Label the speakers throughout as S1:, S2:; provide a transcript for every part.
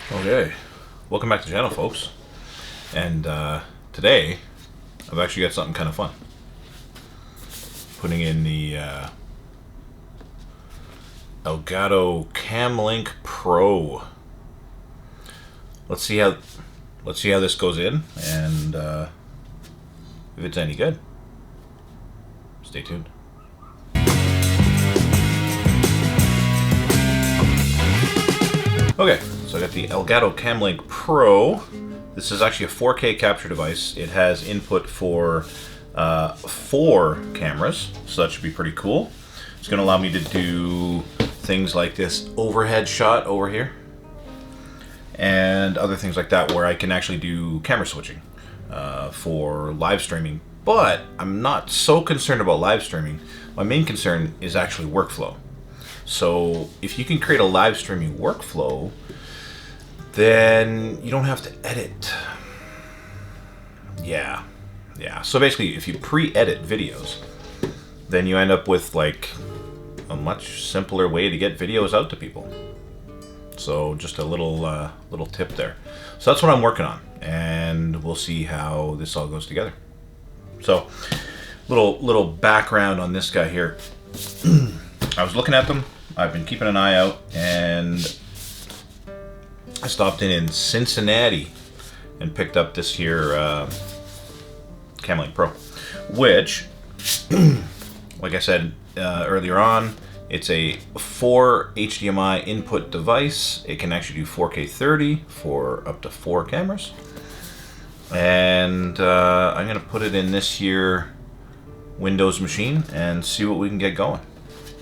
S1: Okay, welcome back to the channel, folks. And today, I've actually got something kind of fun. Putting in the Elgato Cam Link Pro. Let's see how this goes in, and if it's any good. Stay tuned. Okay, so I got the Elgato Cam Link Pro. This is actually a 4K capture device. It has input for 4 cameras, so that should be pretty cool. It's going to allow me to do things like this overhead shot over here, and other things like that where I can actually do camera switching for live streaming. But I'm not so concerned about live streaming. My main concern is actually workflow. So if you can create a live streaming workflow, then you don't have to edit. Yeah. So basically, if you pre-edit videos, then you end up with like a much simpler way to get videos out to people. So just a little tip there. So that's what I'm working on, and we'll see how this all goes together. So little background on this guy here. I was looking at them. I've been keeping an eye out, and I stopped in Cincinnati and picked up this here Cam Link Pro, which, like I said earlier on, it's a 4 HDMI input device. It can actually do 4K 30 for up to 4 cameras. And I'm going to put it in this here Windows machine and see what we can get going.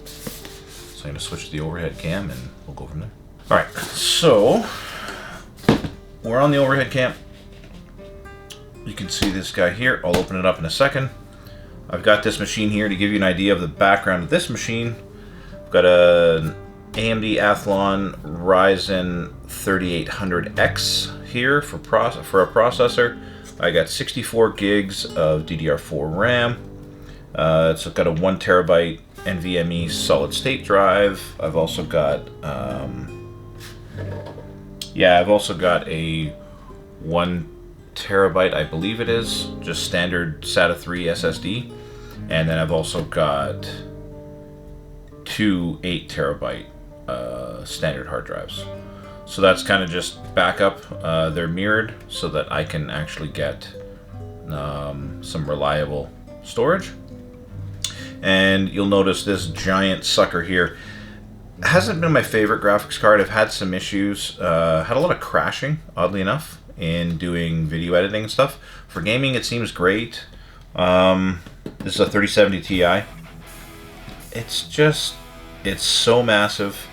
S1: So I'm going to switch to the overhead cam and we'll go from there. Alright, so we're on the overhead cam. You can see this guy here. I'll open it up in a second. I've got this machine here to give you an idea of the background of this machine. I've got an AMD Athlon Ryzen 3800X here for a processor. I got 64 gigs of DDR4 RAM. It's got a 1 terabyte NVMe solid state drive. I've also got a 1 terabyte, I believe it is, just standard SATA 3 SSD, and then I've also got 2 8 terabyte standard hard drives. So that's kind of just backup. They're mirrored so that I can actually get some reliable storage. And you'll notice this giant sucker here hasn't been my favorite graphics card. I've had some issues, had a lot of crashing, oddly enough, in doing video editing and stuff. For gaming, it seems great. This is a 3070 Ti. It's so massive.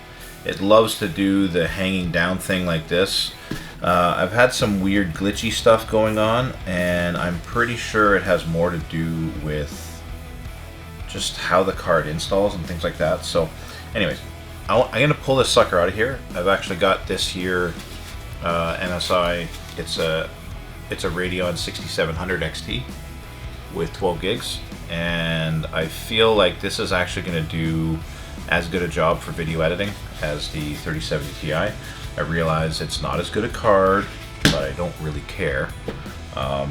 S1: It loves to do the hanging down thing like this. I've had some weird glitchy stuff going on, and I'm pretty sure it has more to do with just how the card installs and things like that. So anyways, I'm gonna pull this sucker out of here. I've actually got this here MSI. It's a Radeon 6700 XT with 12 gigs, and I feel like this is actually going to do as good a job for video editing as the 3070 Ti. I realize it's not as good a card, but I don't really care. I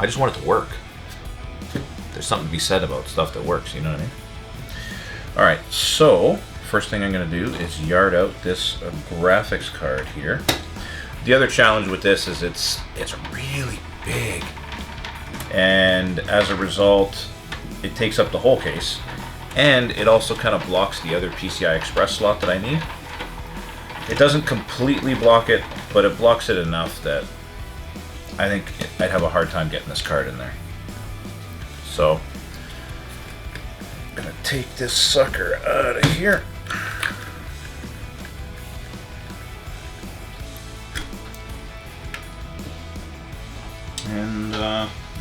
S1: just want it to work. There's something to be said about stuff that works, you know what I mean? Alright, so first thing I'm going to do is yard out this graphics card here. The other challenge with this is it's really big, and as a result it takes up the whole case, and it also kind of blocks the other PCI Express slot that I need. It doesn't completely block it, but it blocks it enough that I think I'd have a hard time getting this card in there. So I'm gonna take this sucker out of here. And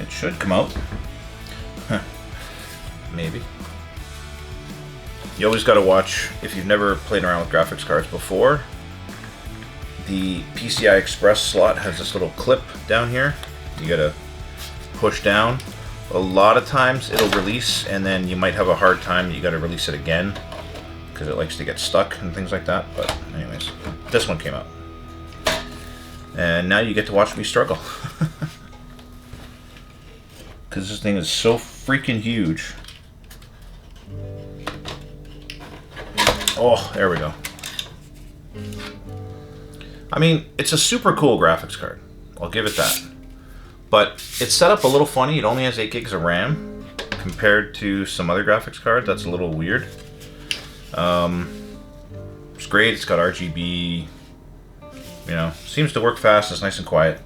S1: it should come out. Maybe. You always got to watch, if you've never played around with graphics cards before, the PCI Express slot has this little clip down here. You got to push down. A lot of times it'll release, and then you might have a hard time. You got to release it again because it likes to get stuck and things like that. But anyways, this one came out. And now you get to watch me struggle. Because this thing is so freaking huge. Oh, there we go. I mean, it's a super cool graphics card. I'll give it that. But it's set up a little funny. It only has 8 gigs of RAM compared to some other graphics cards. That's a little weird. It's great. It's got RGB. You know, seems to work fast. It's nice and quiet.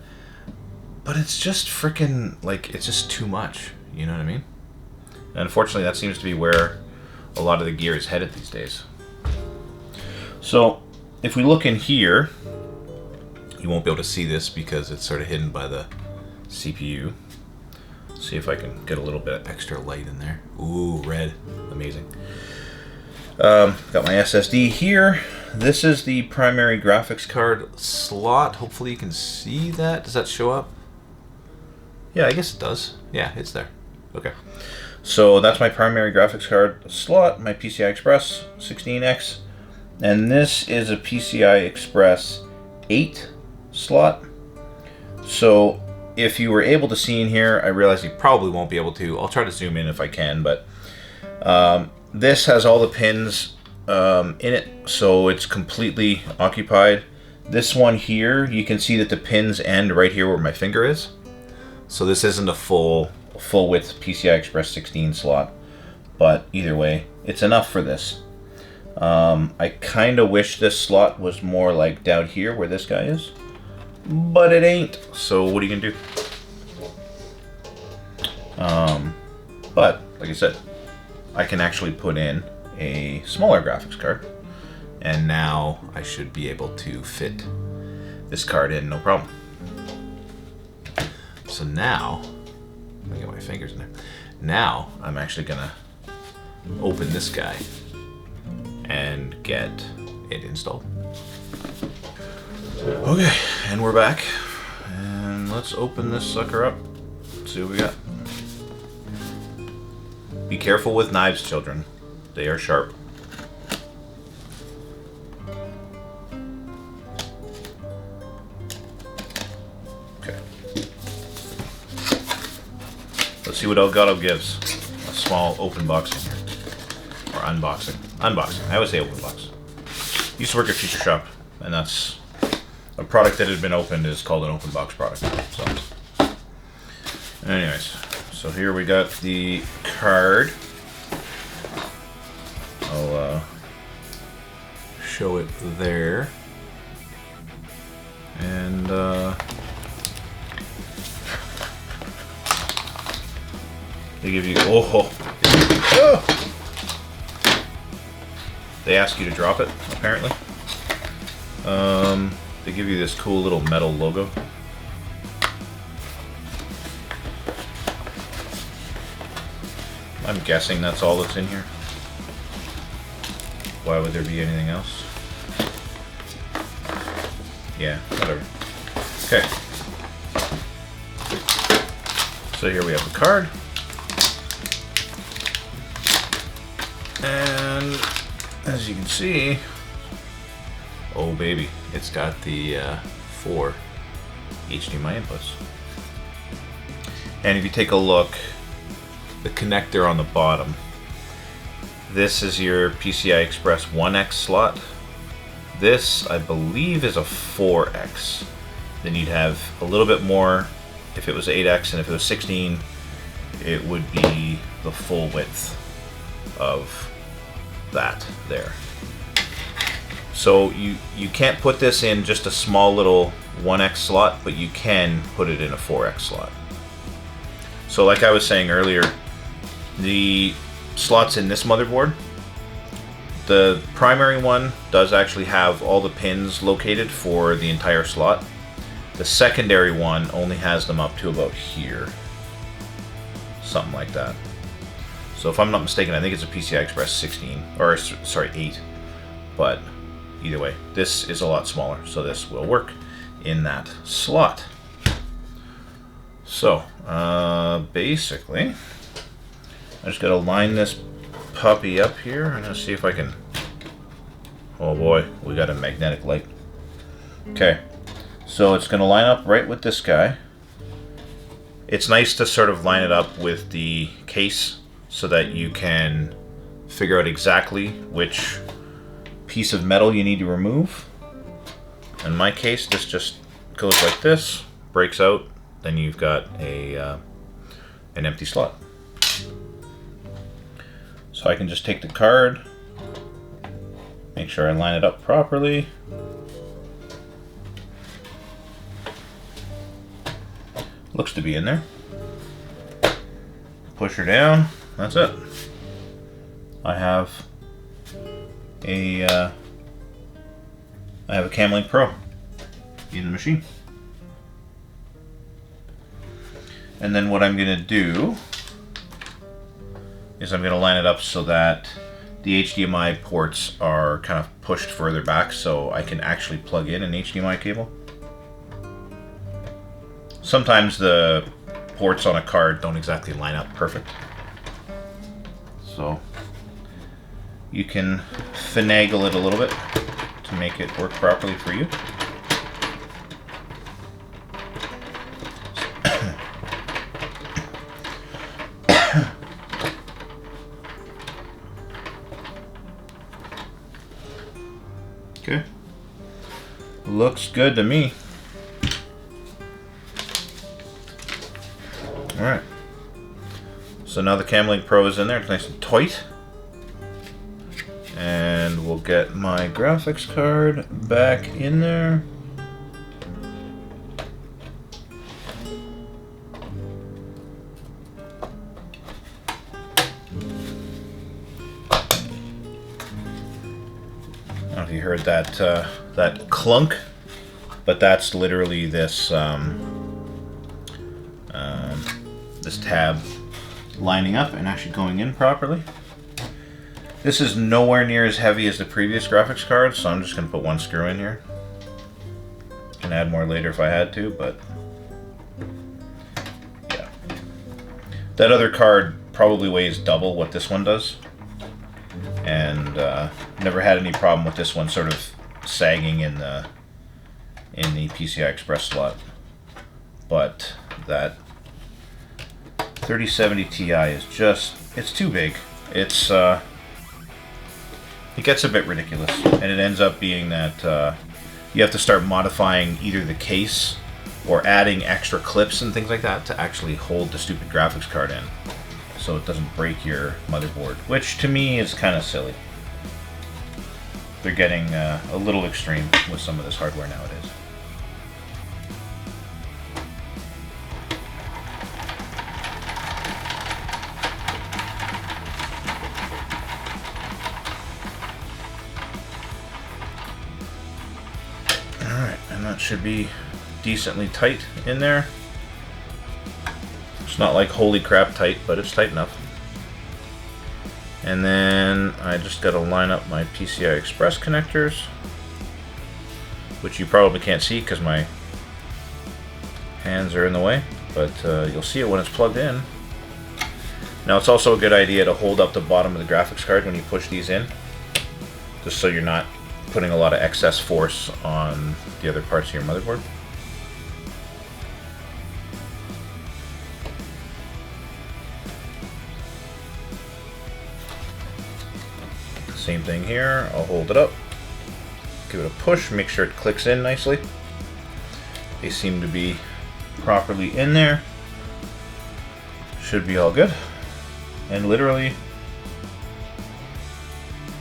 S1: But it's just freaking, like, it's just too much. You know what I mean? And unfortunately, that seems to be where a lot of the gear is headed these days. So, if we look in here, you won't be able to see this because it's sort of hidden by the CPU. See if I can get a little bit of extra light in there. Ooh, red. Amazing. Got my SSD here. This is the primary graphics card slot. Hopefully you can see that. Does that show up? Yeah, I guess it does. Yeah, it's there. Okay. So that's my primary graphics card slot, my PCI Express 16X. And this is a PCI Express 8 slot. So if you were able to see in here, I realize you probably won't be able to. I'll try to zoom in if I can, but this has all the pins in it, so it's completely occupied. This one here, you can see that the pins end right here where my finger is. So this isn't a full width PCI Express 16 slot, but either way, it's enough for this. I kind of wish this slot was more like down here where this guy is, but it ain't. So what are you gonna do? But like I said, I can actually put in a smaller graphics card, and now I should be able to fit this card in no problem. So now, let me get my fingers in there. Now I'm actually gonna open this guy and get it installed. Okay, and we're back. And let's open this sucker up. See what we got. Be careful with knives, children. They are sharp. Okay. Let's see what Elgato gives. A small open boxing here. Or unboxing. Unboxing. I always say open box. Used to work at Future Shop, and that's a product that had been opened is called an open box product. So, anyways, so here we got the card. I'll show it there, and they give you they ask you to drop it, apparently. They give you this cool little metal logo. I'm guessing that's all that's in here. Why would there be anything else? Yeah, whatever. Okay. So here we have the card. And as you can see, oh baby, it's got the 4 HDMI inputs. And if you take a look, the connector on the bottom, this is your PCI Express 1X slot. This, I believe, is a 4X. Then you'd have a little bit more if it was 8X, and if it was 16, it would be the full width of that there. So you can't put this in just a small little 1X slot, but you can put it in a 4X slot. So like I was saying earlier, the slots in this motherboard, the primary one does actually have all the pins located for the entire slot. The secondary one only has them up to about here. Something like that. So if I'm not mistaken, I think it's a PCI Express 16, or sorry, 8. But either way, this is a lot smaller, so this will work in that slot. So, basically, I just gotta line this puppy up here. I'm gonna see if I can, oh boy, we got a magnetic light. Okay, So it's going to line up right with this guy. It's nice to sort of line it up with the case so that you can figure out exactly which piece of metal you need to remove. In my case, this just goes like this, breaks out, then you've got an empty slot. So I can just take the card, make sure I line it up properly. Looks to be in there. Push her down. That's it. I have a Cam Link Pro in the machine. And then what I'm going to do is I'm going to line it up so that the HDMI ports are kind of pushed further back so I can actually plug in an HDMI cable. Sometimes the ports on a card don't exactly line up perfect. So you can finagle it a little bit to make it work properly for you. Okay. Looks good to me. Alright. So now the Cam Link Pro is in there, it's nice and tight. And we'll get my graphics card back in there. I don't know if you heard that that clunk, but that's literally this this tab lining up and actually going in properly. This is nowhere near as heavy as the previous graphics card, so I'm just going to put one screw in here. Can add more later if I had to, but yeah. That other card probably weighs double what this one does, and never had any problem with this one sort of sagging in the PCI Express slot. But that 3070 Ti is just, it's too big. It gets a bit ridiculous, and it ends up being that you have to start modifying either the case or adding extra clips and things like that to actually hold the stupid graphics card in so it doesn't break your motherboard, which to me is kind of silly. They're getting a little extreme with some of this hardware nowadays. Should be decently tight in there. It's not like holy crap tight, but it's tight enough. And then I just got to line up my PCI Express connectors, which you probably can't see because my hands are in the way, but you'll see it when it's plugged in. Now it's also a good idea to hold up the bottom of the graphics card when you push these in, just so you're not putting a lot of excess force on the other parts of your motherboard. Same thing here. I'll hold it up, give it a push, make sure it clicks in nicely. They seem to be properly in there. Should be all good. And literally,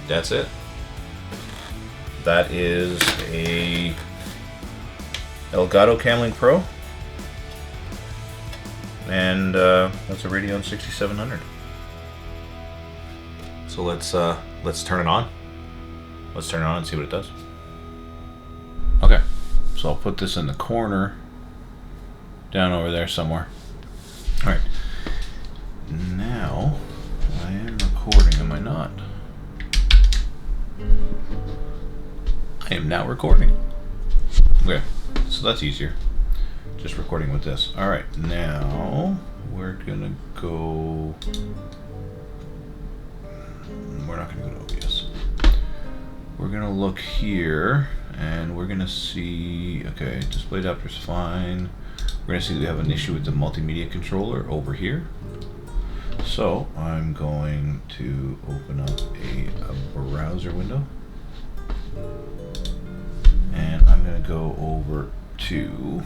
S1: that's it. That is a Elgato Cam Link Pro, and that's a Radeon 6700. So let's turn it on. Let's turn it on and see what it does. Okay, so I'll put this in the corner, down over there somewhere. All right, now I am recording. Am I not? I am now recording. Okay, so that's easier. Just recording with this. Alright, now we're gonna go... We're not gonna go to OBS. we're gonna look here and we're gonna see, okay, display adapter's fine. We're gonna see that we have an issue with the multimedia controller over here. So I'm going to open up a browser window and I'm gonna go over to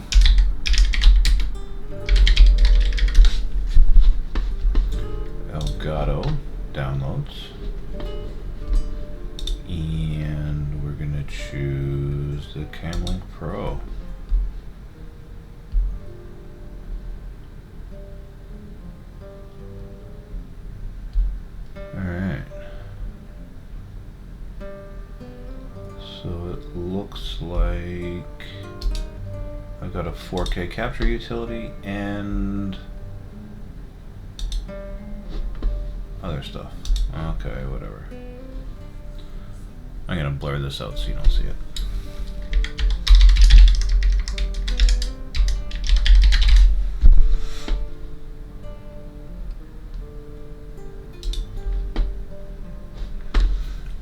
S1: Elgato downloads, and we're gonna choose the Cam Link Pro. Alright, so it looks like I've got a 4K capture utility and other stuff. Okay, whatever. I'm gonna blur this out so you don't see it.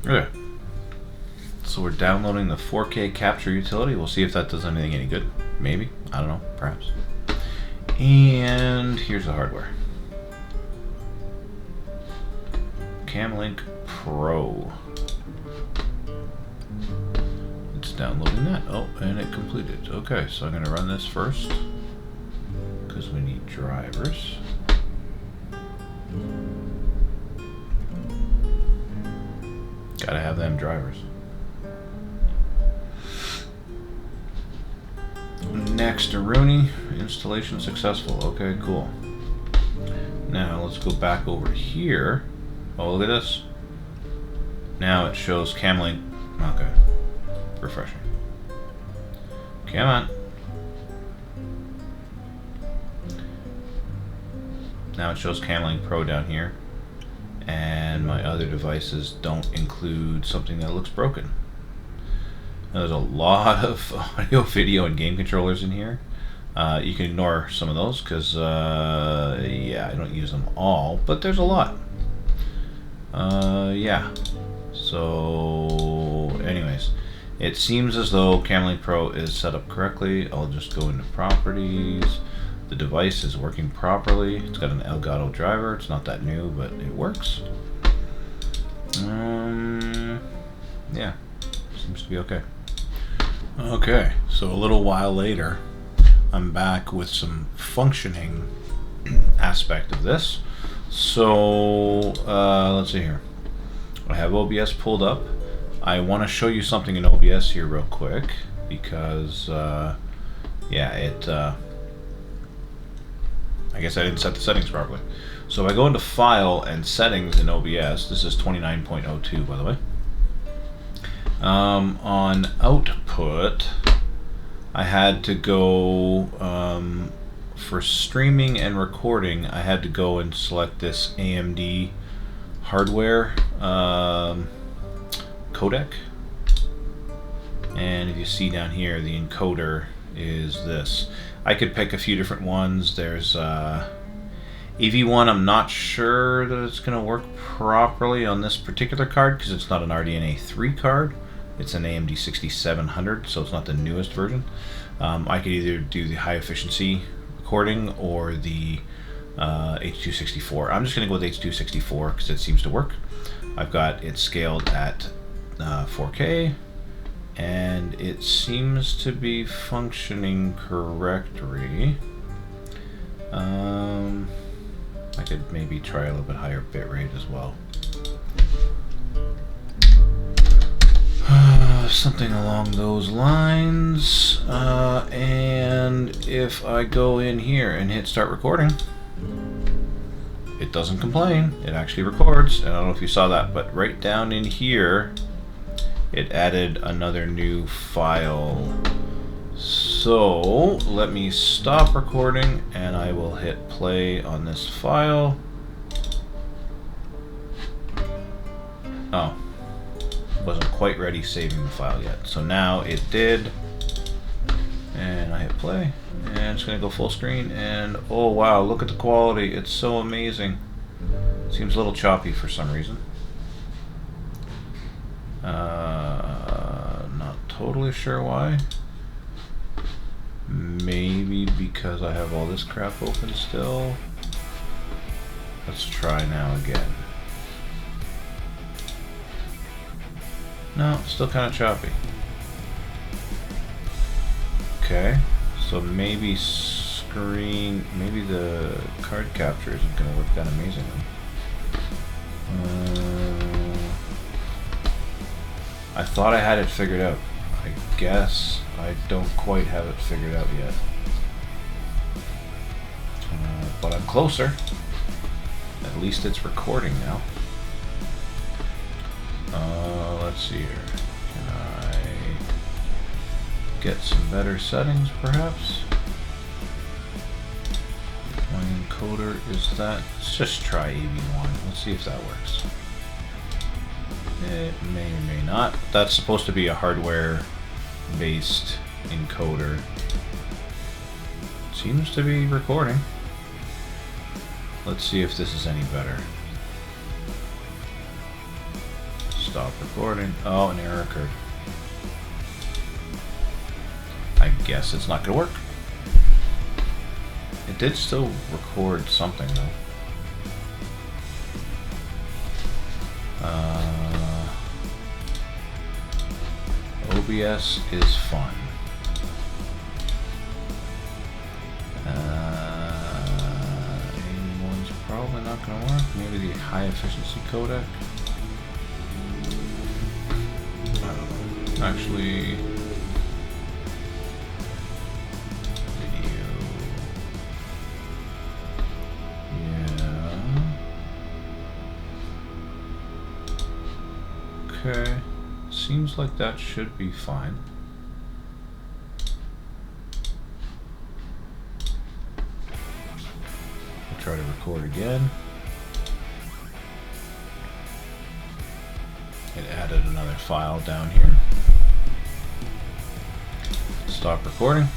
S1: Okay. So we're downloading the 4K capture utility. We'll see if that does anything any good. Maybe. I don't know. Perhaps. And here's the hardware. Cam Link Pro. It's downloading that. Oh, and it completed. Okay, so I'm going to run this first because we need drivers. Gotta have them drivers. Next, Rooney. Installation successful. Okay, cool. Now let's go back over here. Oh, look at this. Now it shows Cam Link. Okay. Refreshing. Come on. Now it shows Cam Link Pro down here. And my other devices don't include something that looks broken. Now, there's a lot of audio, video, and game controllers in here. You can ignore some of those because, yeah, I don't use them all, but there's a lot. Yeah. So, anyways, it seems as though Cam Link Pro is set up correctly. I'll just go into properties. The device is working properly. It's got an Elgato driver. It's not that new, but it works. Yeah, seems to be okay. Okay, so a little while later, I'm back with some functioning aspect of this. So let's see here. I have OBS pulled up. I want to show you something in OBS here real quick because, yeah, it. I guess I didn't set the settings properly. So if I go into File and Settings in OBS, this is 29.02 by the way. On Output, I had to go, for streaming and recording, I had to go and select this AMD hardware codec. And if you see down here, the encoder is this. I could pick a few different ones. There's AV1. I'm not sure that it's going to work properly on this particular card because it's not an RDNA 3 card. It's an AMD 6700, so it's not the newest version. I could either do the high efficiency recording or the H.264. I'm just going to go with H.264 because it seems to work. I've got it scaled at 4K. And it seems to be functioning correctly. I could maybe try a little bit higher bitrate as well. Something along those lines. And if I go in here and hit start recording, it doesn't complain. It actually records. And I don't know if you saw that, but right down in here, it added another new file. So let me stop recording and I will hit play on this file. Oh, wasn't quite ready saving the file yet. So now it did. And I hit play and it's gonna go full screen and oh wow, look at the quality. It's so amazing. Seems a little choppy for some reason. totally sure why. Maybe because I have all this crap open still. Let's try now again. No, still kind of choppy. Okay, so maybe maybe the card capture isn't going to work that amazingly. I thought I had it figured out. I guess I don't quite have it figured out yet. But I'm closer. At least it's recording now. Let's see here. Can I get some better settings, perhaps? My encoder is that. Let's just try AV1. Let's see if that works. It may or may not. That's supposed to be a hardware-based encoder. Seems to be recording. Let's see if this is any better. Stop recording. Oh, an error occurred. I guess it's not going to work. It did still record something, though. OBS is fun. A1's probably not going to work. Maybe the high efficiency codec. I don't know. Actually, video. Yeah. Okay. Seems like that should be fine. I'll try to record again. It added another file down here. Stop recording.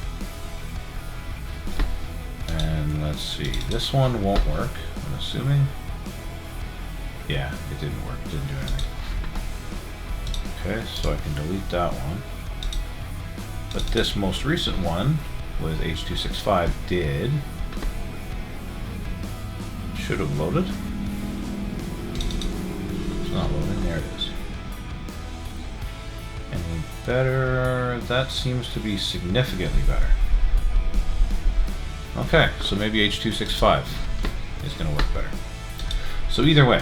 S1: And let's see, this one won't work, I'm assuming. Yeah, it didn't work, didn't do anything. Okay, so I can delete that one. But this most recent one with H.265 did. Should have loaded. It's not loading, there it is. Any better? That seems to be significantly better. Okay, so maybe H.265 is going to work better. So either way,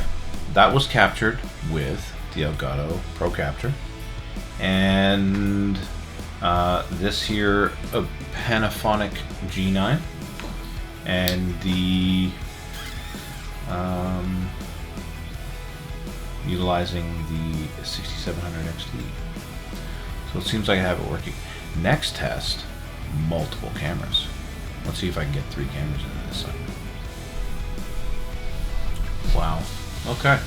S1: that was captured with the Elgato Pro Capture, and this here a Panasonic G9, and the utilizing the 6700 XT. So it seems like I have it working. Next test, multiple cameras. Let's see if I can get 3 cameras into this side. Wow. Okay.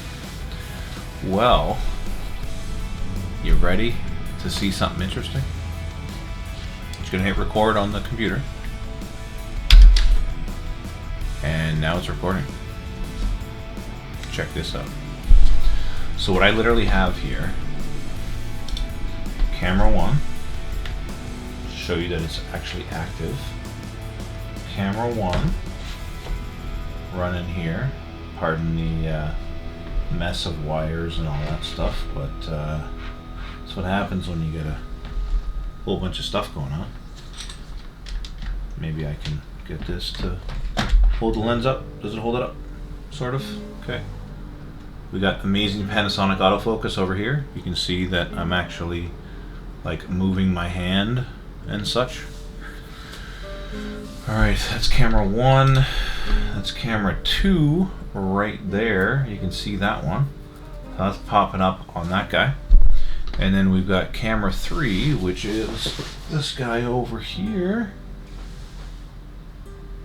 S1: Well, you ready to see something interesting? Just gonna hit record on the computer. And now it's recording. Check this out. So what I literally have here, camera 1, show you that it's actually active. Camera 1, running here. Pardon the mess of wires and all that stuff, but that's what happens when you get a whole bunch of stuff going on. Maybe I can get this to hold the lens up. Does it hold it up? Sort of. Okay. We got amazing Panasonic autofocus over here. You can see that I'm actually like moving my hand and such. Alright, that's camera 1. That's camera 2 right there. You can see that one. That's popping up on that guy. And then we've got camera 3, which is this guy over here.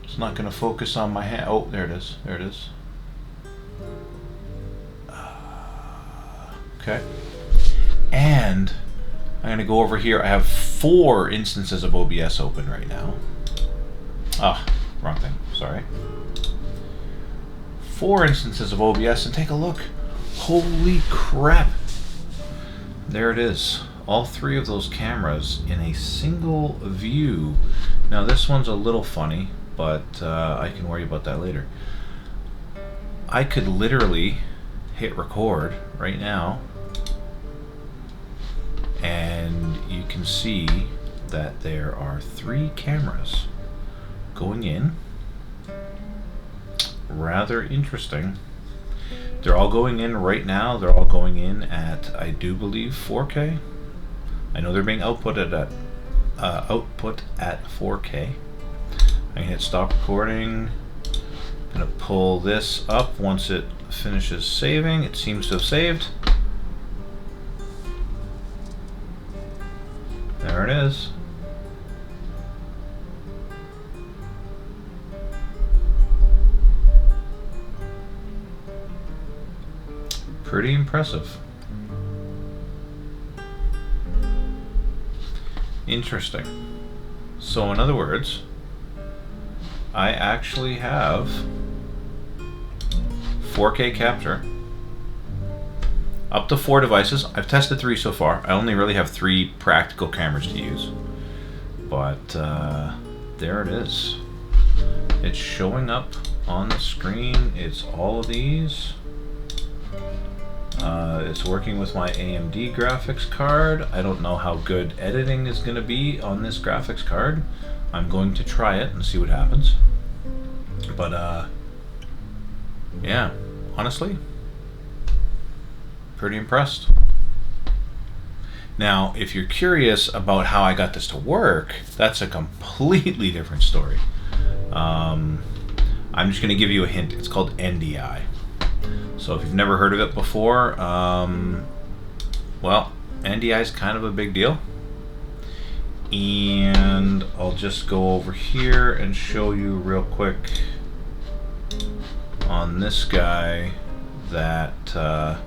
S1: It's not going to focus on my hand. Oh, there it is. There it is. Okay. And I'm going to go over here. I have 4 instances of OBS open right now. Ah, wrong thing. Sorry. 4 instances of OBS, and take a look. Holy crap. There it is. all three of those cameras in a single view. Now this one's a little funny, but I can worry about that later. I could literally hit record right now, and you can see that there are 3 cameras going in. Rather interesting. They're all going in right now. They're all going in at, I do believe, 4K. I know they're being outputted at 4K. I can hit stop recording. I'm gonna pull this up once it finishes saving. It seems to have saved. There it is. Pretty impressive. Interesting. So in other words, I actually have 4K capture up to 4 devices. I've tested 3 so far. I only really have 3 practical cameras to use, but there it is. It's showing up on the screen. It's all of these. It's working with my AMD graphics card. I don't know how good editing is going to be on this graphics card. I'm going to try it and see what happens. But yeah, honestly, pretty impressed. Now, if you're curious about how I got this to work, that's a completely different story. I'm just going to give you a hint. It's called NDI. So if you've never heard of it before, well, NDI is kind of a big deal. And I'll just go over here and show you real quick on this guy that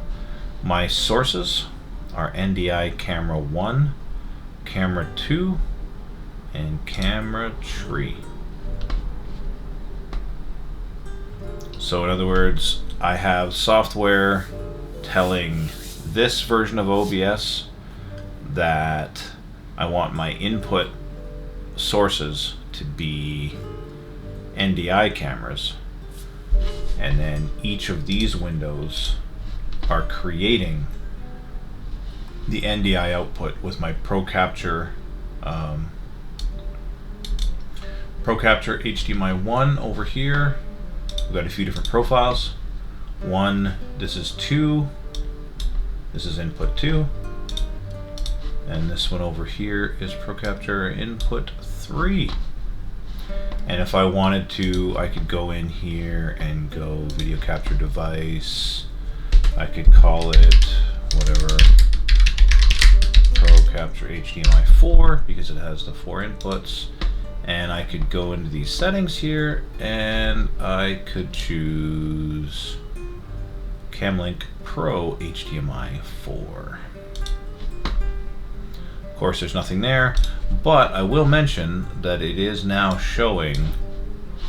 S1: my sources are NDI camera 1, camera 2, and camera 3. So in other words, I have software telling this version of OBS that I want my input sources to be NDI cameras, and then each of these windows are creating the NDI output with my ProCapture HDMI 1 over here. We've got a few different profiles. 1, this is 2, this is input 2, and this one over here is ProCapture input 3. And if I wanted to, I could go in here and go video capture device. I could call it whatever, ProCapture HDMI 4, because it has the 4 inputs. And I could go into these settings here and I could choose Cam Link Pro HDMI 4. Of course, there's nothing there, but I will mention that it is now showing,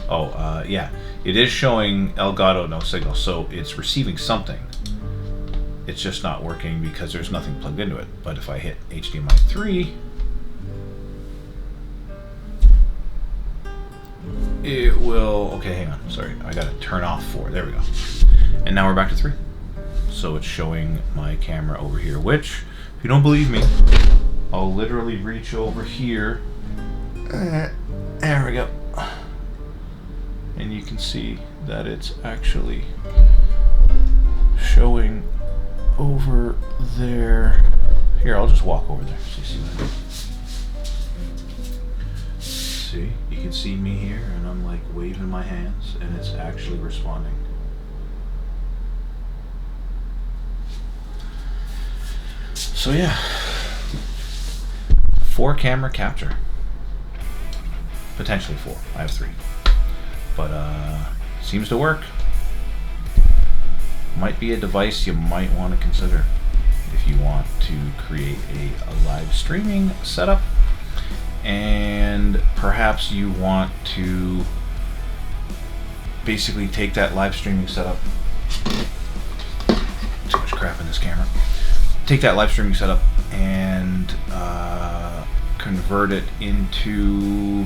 S1: yeah, it is showing Elgato no signal, so it's receiving something. It's just not working because there's nothing plugged into it. But if I hit HDMI 3, it will, okay, hang on, sorry, I gotta turn off 4, there we go. And now we're back to 3. So it's showing my camera over here, which, if you don't believe me, I'll literally reach over here. There we go. And you can see that it's actually showing over there. Here, I'll just walk over there so you see that. See, you can see me here and I'm like waving my hands and it's actually responding. So yeah, 4 camera capture. Potentially 4, I have 3. But seems to work. Might be a device you might want to consider if you want to create a live streaming setup, and perhaps you want to basically take that live streaming setup, too much crap in this camera, take that live streaming setup and convert it into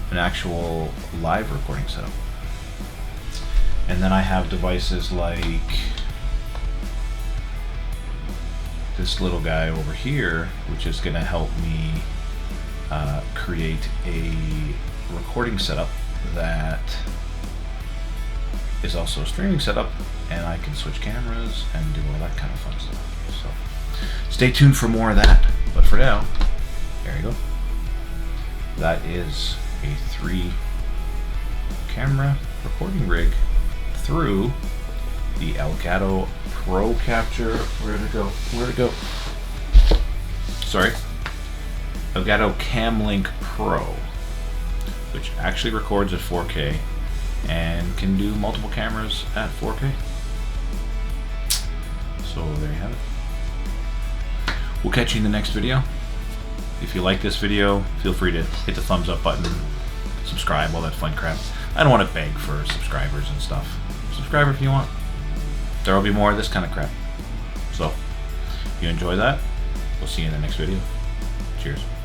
S1: an actual live recording setup. And then I have devices like this little guy over here, which is going to help me create a recording setup that is also a streaming setup, and I can switch cameras and do all that kind of fun stuff. So stay tuned for more of that. But for now, there you go. That is a 3 camera recording rig through the Elgato Pro Capture. Where'd it go? Where'd it go? Sorry. Elgato Cam Link Pro, which actually records at 4K and can do multiple cameras at 4K. So there you have it. We'll catch you in the next video. If you like this video, feel free to hit the thumbs up button, subscribe, all that fun crap. I don't want to beg for subscribers and stuff. Subscribe if you want. There will be more of this kind of crap. So, if you enjoy that, we'll see you in the next video. Cheers.